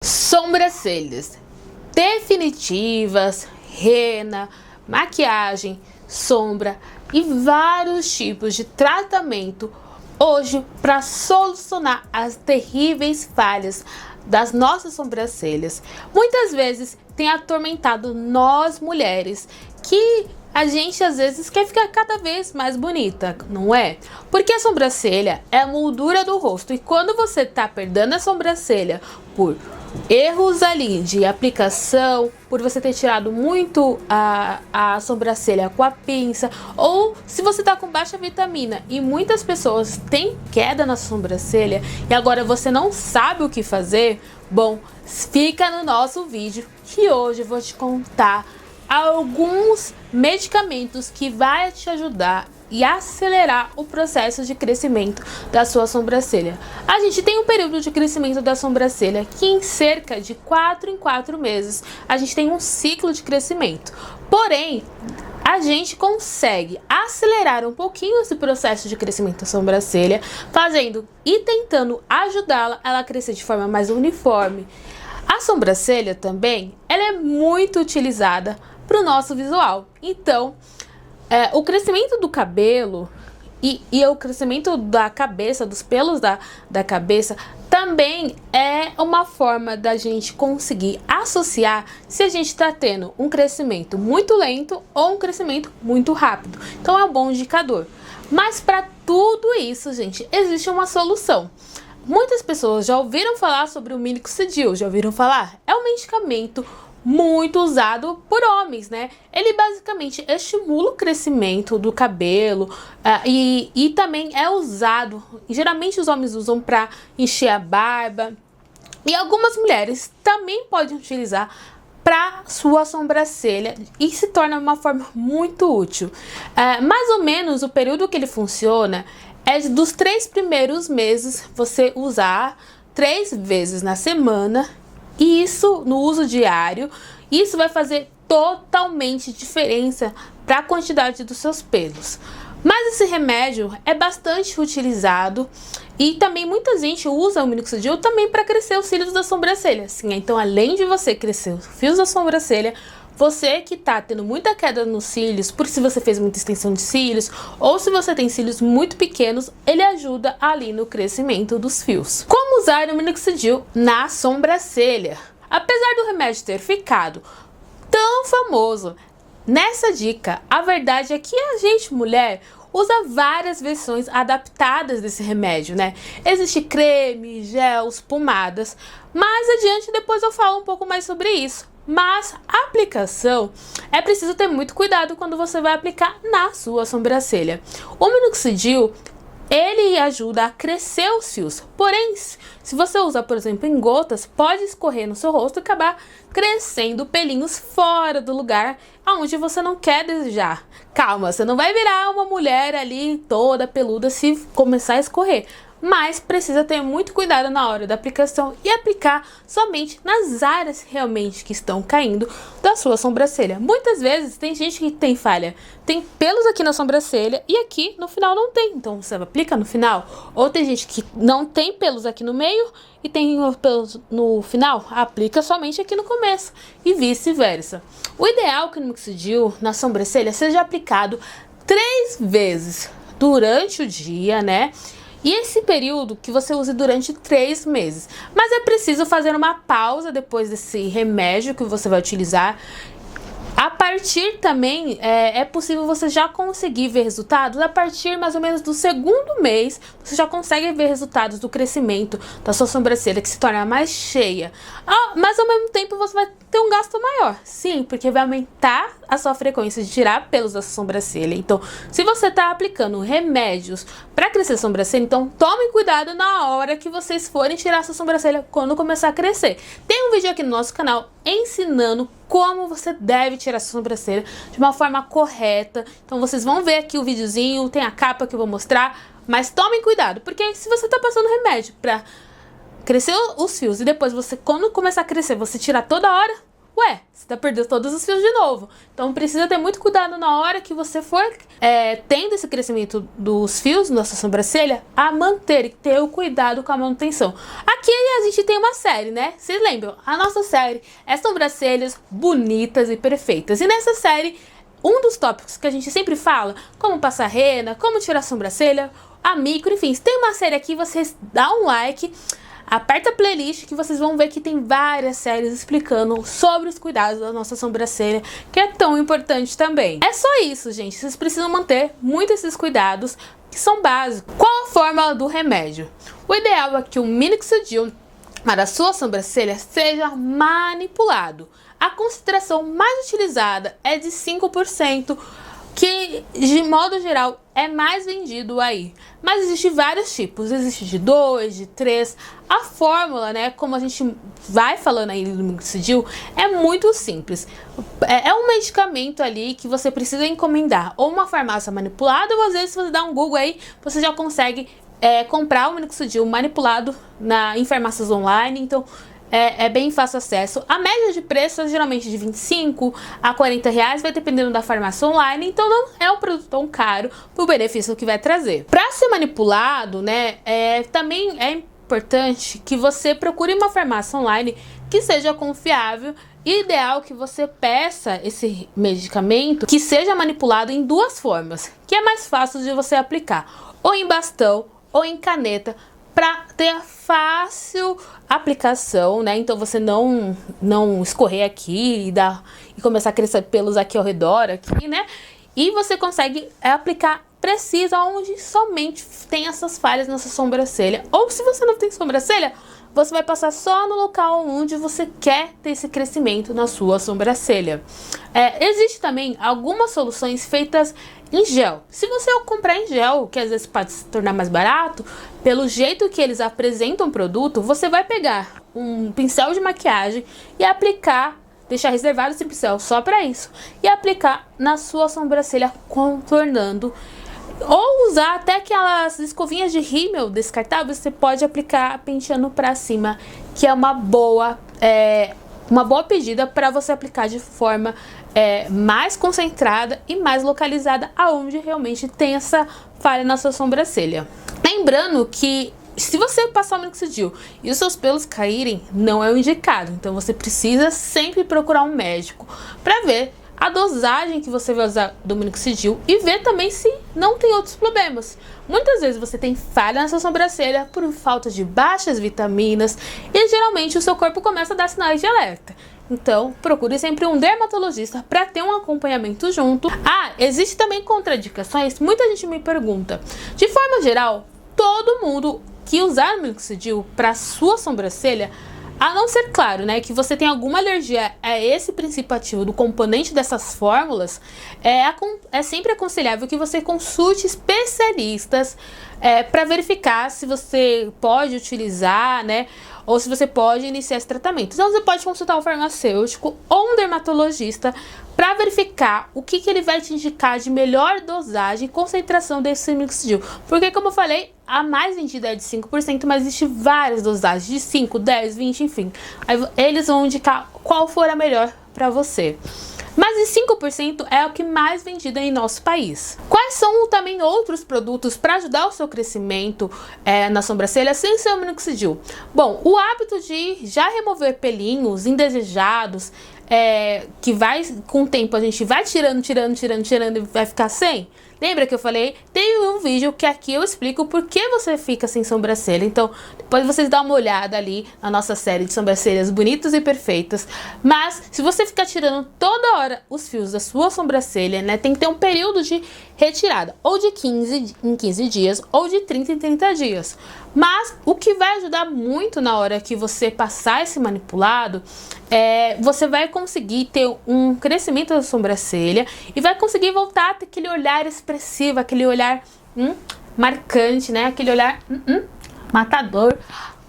Sobrancelhas definitivas, rena, maquiagem, sombra e vários tipos de tratamento hoje para solucionar as terríveis falhas das nossas sobrancelhas. Muitas vezes tem atormentado nós mulheres, que a gente às vezes quer ficar cada vez mais bonita, não é? Porque a sobrancelha é a moldura do rosto, e quando você tá perdendo a sobrancelha por erros ali de aplicação, por você ter tirado muito a sobrancelha com a pinça, ou se você tá com baixa vitamina, e muitas pessoas têm queda na sobrancelha e agora você não sabe o que fazer, bom, fica no nosso vídeo que hoje eu vou te contar alguns medicamentos que vai te ajudar e acelerar o processo de crescimento da sua sobrancelha. A gente tem um período de crescimento da sobrancelha que em cerca de 4 em 4 meses a gente tem um ciclo de crescimento. Porém, a gente consegue acelerar um pouquinho esse processo de crescimento da sobrancelha, fazendo e tentando ajudá-la a crescer de forma mais uniforme. A sobrancelha também, ela é muito utilizada para o nosso visual. Então, o crescimento do cabelo e o crescimento da cabeça, dos pelos da cabeça, também é uma forma da gente conseguir associar se a gente está tendo um crescimento muito lento ou um crescimento muito rápido. Então é um bom indicador. Mas para tudo isso, gente, existe uma solução. Muitas pessoas já ouviram falar sobre o minoxidil, já ouviram falar? É um medicamento muito usado por homens, né? Ele basicamente estimula o crescimento do cabelo e também é usado, geralmente os homens usam para encher a barba, e algumas mulheres também podem utilizar para sua sobrancelha e se torna uma forma muito útil. Mais ou menos o período que ele funciona é dos 3 primeiros meses, você usar 3 vezes na semana. E isso no uso diário, isso vai fazer totalmente diferença para a quantidade dos seus pelos. Mas esse remédio é bastante utilizado e também muita gente usa o minoxidil também para crescer os cílios da sobrancelha. Sim, então além de você crescer os fios da sobrancelha, você que tá tendo muita queda nos cílios, por se você fez muita extensão de cílios, ou se você tem cílios muito pequenos, ele ajuda ali no crescimento dos fios. Como usar o minoxidil na sobrancelha? Apesar do remédio ter ficado tão famoso, nessa dica, a verdade é que a gente, mulher, usa várias versões adaptadas desse remédio, né? Existe creme, gels, pomadas. Mais adiante, depois eu falo um pouco mais sobre isso. Mas a aplicação é preciso ter muito cuidado quando você vai aplicar na sua sobrancelha. O minoxidil, ele ajuda a crescer os fios, porém, se você usa, por exemplo, em gotas, pode escorrer no seu rosto e acabar crescendo pelinhos fora do lugar aonde você não quer desejar. Calma, você não vai virar uma mulher ali toda peluda se começar a escorrer, mas precisa ter muito cuidado na hora da aplicação e aplicar somente nas áreas realmente que estão caindo da sua sobrancelha. Muitas vezes tem gente que tem falha, tem pelos aqui na sobrancelha e aqui no final não tem, então você aplica no final. Ou tem gente que não tem pelos aqui no meio e tem pelos no final, aplica somente aqui no começo e vice-versa. O ideal é que o minoxidil na sobrancelha seja aplicado 3 vezes durante o dia, né? E esse período que você use durante 3 meses. Mas é preciso fazer uma pausa depois desse remédio que você vai utilizar. A partir também, é possível você já conseguir ver resultados. A partir mais ou menos do 2º mês, você já consegue ver resultados do crescimento da sua sobrancelha, que se torna mais cheia. Mas ao mesmo tempo você vai ter um gasto maior. Sim, porque vai aumentar a sua frequência de tirar pelos da sua sobrancelha. Então, se você está aplicando remédios para crescer a sobrancelha, então tome cuidado na hora que vocês forem tirar a sua sobrancelha quando começar a crescer. Tem um vídeo aqui no nosso canal ensinando como você deve tirar a sua sobrancelha de uma forma correta. Então vocês vão ver aqui o videozinho, tem a capa que eu vou mostrar, mas tomem cuidado, porque se você tá passando remédio pra crescer os fios e depois você, quando começar a crescer, você tirar toda hora, ué, você tá perdendo todos os fios de novo. Então precisa ter muito cuidado na hora que você for tendo esse crescimento dos fios na sua sobrancelha, a manter e ter o cuidado com a manutenção. Aqui a gente tem uma série, né? Vocês lembram? A nossa série é sobrancelhas bonitas e perfeitas. E nessa série, um dos tópicos que a gente sempre fala, como passar rena, como tirar a sobrancelha, a micro, enfim. Se tem uma série aqui, vocês dão um like, aperta a playlist que vocês vão ver que tem várias séries explicando sobre os cuidados da nossa sobrancelha, que é tão importante também. É só isso, gente. Vocês precisam manter muito esses cuidados, que são básicos. Qual a fórmula do remédio? O ideal é que o minoxidil para a sua sobrancelha seja manipulado. A concentração mais utilizada é de 5%, que de modo geral é mais vendido aí. Mas existe vários tipos, existe de 2, de 3. A fórmula, né, como a gente vai falando aí do minoxidil, é muito simples. É um medicamento ali que você precisa encomendar ou uma farmácia manipulada, ou às vezes se você dá um Google aí, você já consegue comprar o minoxidil manipulado em farmácias online. Então é bem fácil acesso. A média de preço é geralmente de 25 a 40 reais, vai dependendo da farmácia online, então não é um produto tão caro pro benefício que vai trazer. Para ser manipulado, né, também é importante que você procure uma farmácia online que seja confiável. Ideal que você peça esse medicamento que seja manipulado em duas formas, que é mais fácil de você aplicar, ou em bastão ou em caneta, para ter fácil aplicação, né? Então você não escorrer aqui e começar a crescer pelos aqui ao redor, aqui, né? E você consegue aplicar preciso onde somente tem essas falhas nessa sobrancelha. Ou se você não tem sobrancelha, você vai passar só no local onde você quer ter esse crescimento na sua sobrancelha. Existe também algumas soluções feitas em gel. Se você comprar em gel, que às vezes pode se tornar mais barato, pelo jeito que eles apresentam o produto, você vai pegar um pincel de maquiagem e aplicar, deixar reservado esse pincel só para isso, e aplicar na sua sobrancelha contornando. Ou usar até aquelas escovinhas de rímel descartáveis, você pode aplicar penteando para cima, que é uma boa pedida para você aplicar de forma mais concentrada e mais localizada aonde realmente tem essa falha na sua sobrancelha. Lembrando que se você passar o minoxidil e os seus pelos caírem, não é o indicado. Então você precisa sempre procurar um médico para ver a dosagem que você vai usar do minoxidil e ver também se não tem outros problemas. Muitas vezes você tem falha na sua sobrancelha por falta de baixas vitaminas e geralmente o seu corpo começa a dar sinais de alerta. Então, procure sempre um dermatologista para ter um acompanhamento junto. Existe também contraindicações. Muita gente me pergunta. De forma geral, todo mundo que usar o minoxidil para sua sobrancelha, a não ser, claro, né, que você tem alguma alergia a esse princípio ativo do componente dessas fórmulas, é sempre aconselhável que você consulte especialistas para verificar se você pode utilizar, né, ou se você pode iniciar esse tratamento. Então você pode consultar um farmacêutico ou um dermatologista para verificar o que ele vai te indicar de melhor dosagem e concentração desse minoxidil. Porque, como eu falei, a mais vendida é de 5%, mas existe várias dosagens de 5, 10, 20, enfim. Aí eles vão indicar qual for a melhor para você. Mas de 5% é o que mais vendido em nosso país. Quais são também outros produtos para ajudar o seu crescimento na sobrancelha sem ser o minoxidil? Bom, o hábito de já remover pelinhos indesejados, que vai, com o tempo, a gente vai tirando e vai ficar sem. Lembra que eu falei? Tem um vídeo que aqui eu explico por que você fica sem sobrancelha. Então, depois vocês dão uma olhada ali na nossa série de sobrancelhas bonitas e perfeitas. Mas, se você ficar tirando toda hora os fios da sua sobrancelha, né? Tem que ter um período de retirada. Ou de 15 em 15 dias, ou de 30 em 30 dias. Mas, o que vai ajudar muito na hora que você passar esse manipulado, você vai conseguir ter um crescimento da sobrancelha e vai conseguir voltar a ter aquele olhar expressivo, aquele olhar marcante, né? Aquele olhar matador.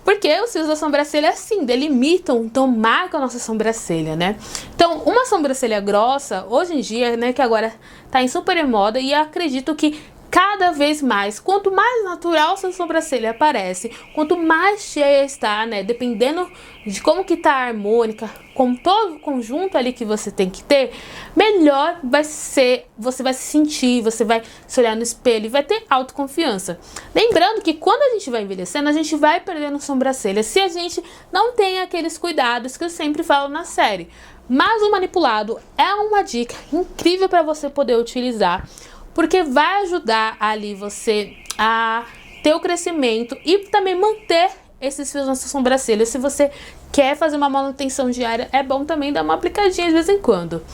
Porque os fios da sobrancelha, assim, delimitam, então marcam a nossa sobrancelha, né? Então, uma sobrancelha grossa, hoje em dia, né, que agora tá em super moda, e eu acredito que cada vez mais, quanto mais natural sua sobrancelha aparece, quanto mais cheia está, né, dependendo de como que tá a harmônica, com todo o conjunto ali que você tem que ter, melhor vai ser, você vai se sentir, você vai se olhar no espelho e vai ter autoconfiança. Lembrando que quando a gente vai envelhecendo, a gente vai perdendo sobrancelha, se a gente não tem aqueles cuidados que eu sempre falo na série. Mas o manipulado é uma dica incrível para você poder utilizar, porque vai ajudar ali você a ter o crescimento e também manter esses fios na sua sobrancelha. Se você quer fazer uma manutenção diária, é bom também dar uma aplicadinha de vez em quando.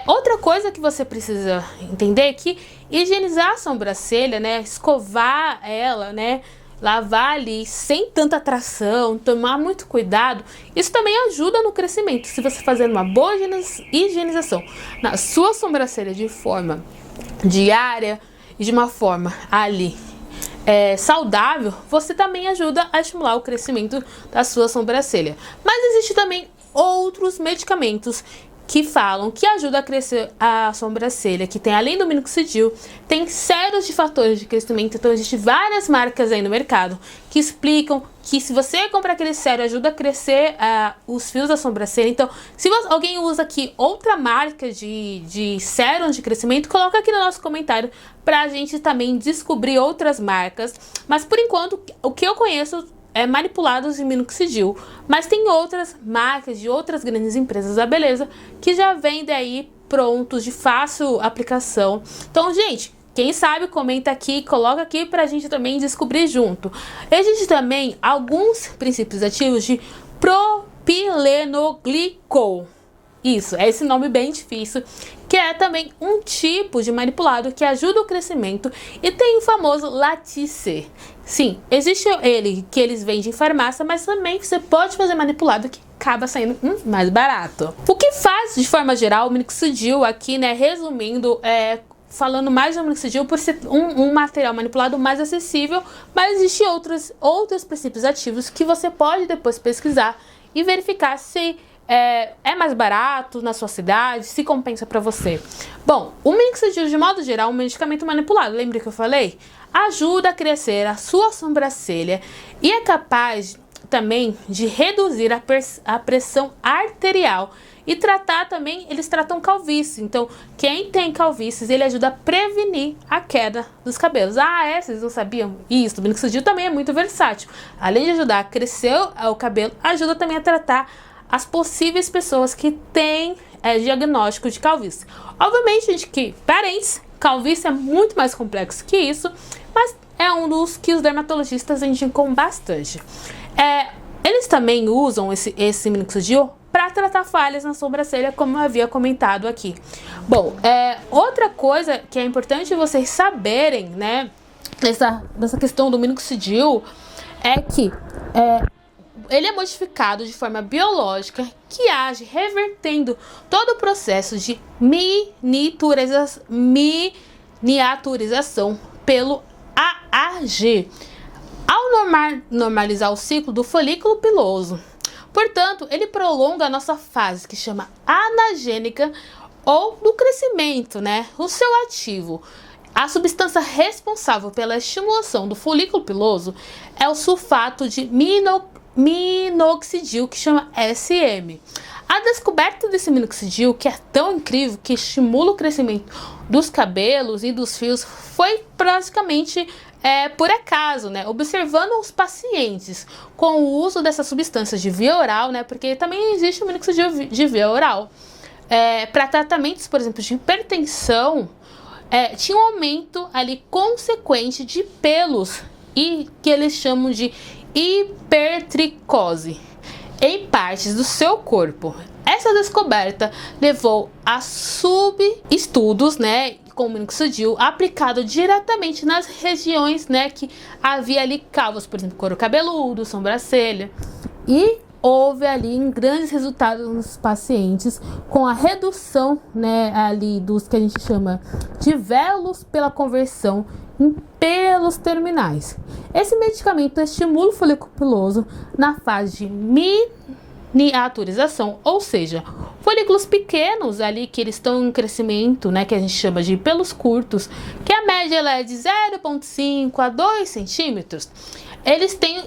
Outra coisa que você precisa entender é que higienizar a sobrancelha, né, escovar ela, né, lavar ali sem tanta tração, tomar muito cuidado, isso também ajuda no crescimento. Se você fazer uma boa higienização na sua sobrancelha de forma diária e de uma forma ali saudável, você também ajuda a estimular o crescimento da sua sobrancelha. Mas existe também outros medicamentos que falam que ajuda a crescer a sobrancelha, que tem, além do minoxidil, tem séries de fatores de crescimento. Então existem várias marcas aí no mercado que explicam que se você comprar aquele sérum, ajuda a crescer os fios da sobrancelha. Então, se alguém usa aqui outra marca de sérum de crescimento, coloca aqui no nosso comentário pra gente também descobrir outras marcas. Mas por enquanto, o que eu conheço é manipulados em minoxidil, mas tem outras marcas de outras grandes empresas da beleza que já vendem aí prontos, de fácil aplicação. Então, gente, quem sabe comenta aqui, coloca aqui pra gente também descobrir junto. Existe também alguns princípios ativos de propilenoglicol. Isso, é esse nome bem difícil, que é também um tipo de manipulado que ajuda o crescimento, e tem o famoso Latisse. Sim, existe ele que eles vendem em farmácia, mas também você pode fazer manipulado que acaba saindo mais barato. O que faz, de forma geral, o minoxidil aqui, né, resumindo, falando mais do minoxidil por ser um material manipulado mais acessível, mas existem outros princípios ativos que você pode depois pesquisar e verificar se é mais barato na sua cidade, se compensa para você. Bom, o minoxidil, de modo geral, é um medicamento manipulado, lembra que eu falei? Ajuda a crescer a sua sobrancelha e é capaz também de reduzir a pressão arterial e tratar também, eles tratam calvície. Então, quem tem calvícies, ele ajuda a prevenir a queda dos cabelos. Vocês não sabiam? Isso, o minoxidil também é muito versátil. Além de ajudar a crescer o cabelo, ajuda também a tratar as possíveis pessoas que têm diagnóstico de calvície. Obviamente, gente, que parentes, calvície é muito mais complexo que isso, mas é um dos que os dermatologistas indicam bastante. Eles também usam esse minoxidil para tratar falhas na sobrancelha, como eu havia comentado aqui. Bom, outra coisa que é importante vocês saberem, né, dessa questão do minoxidil, é que ele é modificado de forma biológica que age revertendo todo o processo de miniaturização pelo AAG, ao normalizar o ciclo do folículo piloso. Portanto, ele prolonga a nossa fase, que chama anagênica, ou do crescimento, né? O seu ativo. A substância responsável pela estimulação do folículo piloso é o sulfato de minoxidil, que chama SM. A descoberta desse minoxidil, que é tão incrível, que estimula o crescimento dos cabelos e dos fios, foi praticamente por acaso, né? Observando os pacientes com o uso dessa substância de via oral, né? Porque também existe o minoxidil de via oral. Para tratamentos, por exemplo, de hipertensão, tinha um aumento ali consequente de pelos, e que eles chamam de hipertricose em partes do seu corpo. Essa descoberta levou a subestudos, né, com o minoxidil aplicado diretamente nas regiões, né, que havia ali calvos, por exemplo, couro cabeludo, sobrancelha, e houve ali grandes resultados nos pacientes com a redução, né, ali dos que a gente chama de véolos pela conversão em pelos terminais. Esse medicamento estimula o folículo piloso na fase de miniaturização, ou seja, o folículos pequenos ali, que eles estão em crescimento, né, que a gente chama de pelos curtos, que a média ela é de 0,5 a 2 centímetros,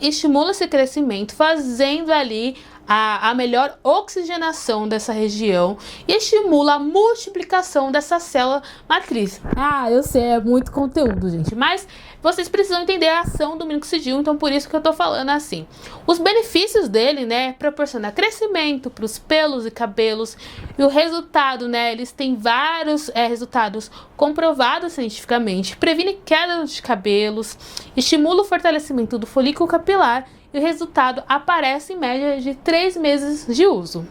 estimulam esse crescimento, fazendo ali a melhor oxigenação dessa região e estimula a multiplicação dessa célula matriz. Ah, eu sei, é muito conteúdo, gente, mas vocês precisam entender a ação do minoxidil, então por isso que eu tô falando assim. Os benefícios dele, né, proporcionar crescimento para os pelos e cabelos, e o resultado, né, eles têm vários resultados comprovados cientificamente, previne queda de cabelos, estimula o fortalecimento do folículo capilar, e o resultado aparece em média de 3 meses de uso.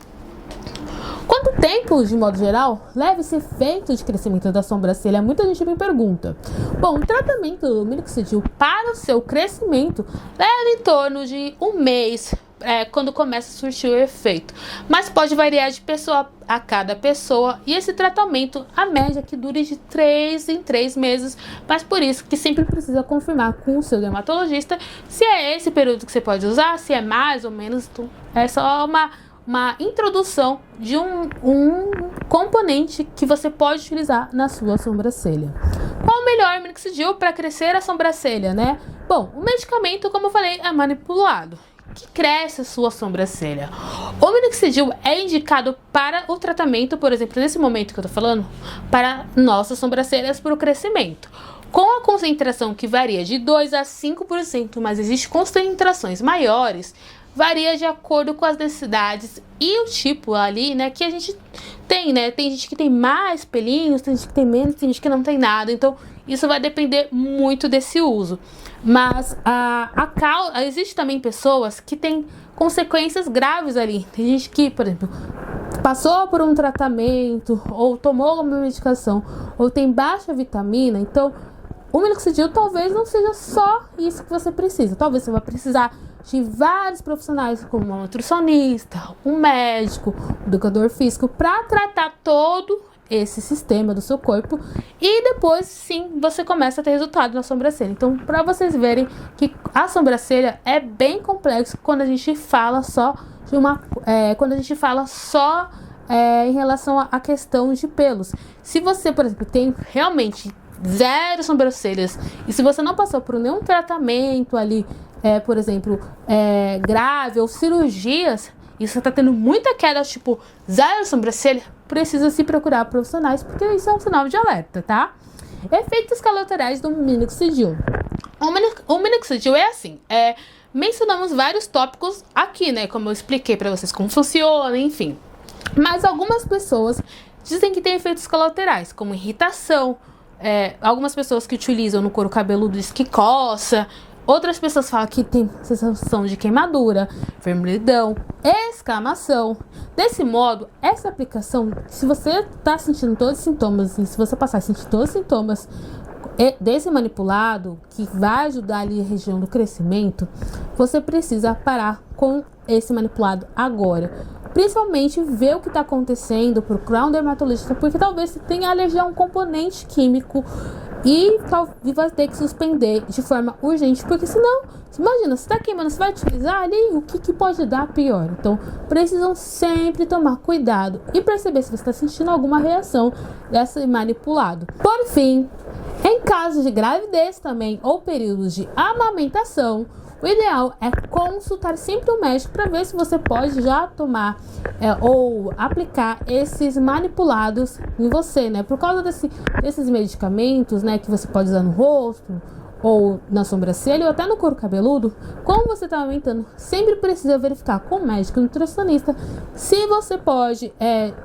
Quanto tempo, de modo geral, leva esse efeito de crescimento da sobrancelha? Muita gente me pergunta. Bom, o tratamento do minoxidil para o seu crescimento leva em torno de 1 mês, quando começa a surtir o efeito. Mas pode variar de pessoa a cada pessoa, e esse tratamento, a média que dure de 3 em 3 meses, mas por isso que sempre precisa confirmar com o seu dermatologista se é esse período que você pode usar, se é mais ou menos. É só uma introdução de um componente que você pode utilizar na sua sobrancelha. Qual o melhor minoxidil para crescer a sobrancelha, né? Bom, o medicamento, como eu falei, é manipulado, que cresce a sua sobrancelha. O minoxidil é indicado para o tratamento, por exemplo, nesse momento que eu tô falando, para nossas sobrancelhas, para o crescimento. Com a concentração que varia de 2 a 5%, mas existem concentrações maiores, varia de acordo com as necessidades e o tipo ali, né, que a gente tem, né? Tem gente que tem mais pelinhos, tem gente que tem menos, tem gente que não tem nada. Então, isso vai depender muito desse uso. Mas existe também pessoas que têm consequências graves ali. Tem gente que, por exemplo, passou por um tratamento ou tomou uma medicação ou tem baixa vitamina. Então, o minoxidil talvez não seja só isso que você precisa. Talvez você vai precisar de vários profissionais, como um nutricionista, um médico, um educador físico, para tratar todo esse sistema do seu corpo, e depois sim você começa a ter resultado na sobrancelha. Então, para vocês verem que a sobrancelha é bem complexo quando a gente fala só de em relação à questão de pelos. Se você, por exemplo, tem realmente 0 sobrancelhas, e se você não passou por nenhum tratamento ali, por exemplo, grave ou cirurgias, e você tá tendo muita queda, tipo 0 sobrancelha, precisa se procurar profissionais, porque isso é um sinal de alerta, tá? Efeitos colaterais do minoxidil. O minoxidil é assim, mencionamos vários tópicos aqui, né? Como eu expliquei pra vocês como funciona, enfim. Mas algumas pessoas dizem que tem efeitos colaterais, como irritação. Algumas pessoas que utilizam no couro cabeludo diz que coça. Outras pessoas falam que tem sensação de queimadura, vermelhidão, escamação. Desse modo, essa aplicação, se você está sentindo todos os sintomas, e se você passar a sentir todos os sintomas desse manipulado, que vai ajudar ali a região do crescimento, você precisa parar com esse manipulado agora. Principalmente ver o que está acontecendo, procurar um dermatologista, porque talvez você tenha alergia a um componente químico e vai ter que suspender de forma urgente, porque senão, imagina, você está queimando, você vai utilizar ali, o que pode dar pior. Então, precisam sempre tomar cuidado e perceber se você está sentindo alguma reação desse manipulado. Por fim, em casos de gravidez também ou períodos de amamentação, o ideal é consultar sempre o médico para ver se você pode já tomar ou aplicar esses manipulados em você, né? Por causa desses medicamentos, né, que você pode usar no rosto ou na sobrancelha ou até no couro cabeludo, como você está aumentando, sempre precisa verificar com o médico nutricionista se você pode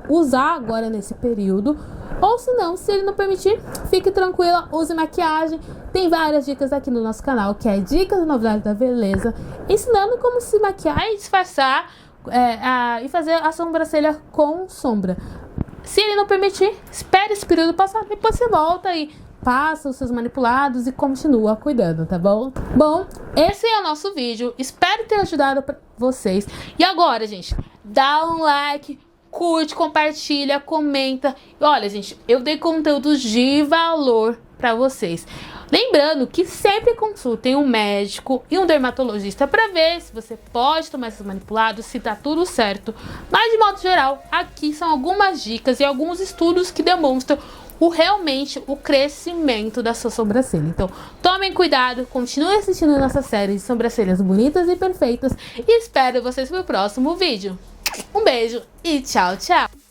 usar agora nesse período, ou se não, se ele não permitir, fique tranquila, use maquiagem. Tem várias dicas aqui no nosso canal, que é Dicas da Novidade da Beleza, ensinando como se maquiar e disfarçar e fazer a sobrancelha com sombra. Se ele não permitir, espere esse período passar, depois você volta e passa os seus manipulados e continua cuidando, tá bom? Bom, esse é o nosso vídeo, espero ter ajudado vocês. E agora, gente, dá um like, curte, compartilha, comenta. E olha, gente, eu dei conteúdos de valor pra vocês. Lembrando que sempre consultem um médico e um dermatologista para ver se você pode tomar esses manipulados, se tá tudo certo. Mas de modo geral, aqui são algumas dicas e alguns estudos que demonstram realmente o crescimento da sua sobrancelha. Então, tomem cuidado, continuem assistindo nossa série de sobrancelhas bonitas e perfeitas e espero vocês no próximo vídeo. Um beijo e tchau, tchau!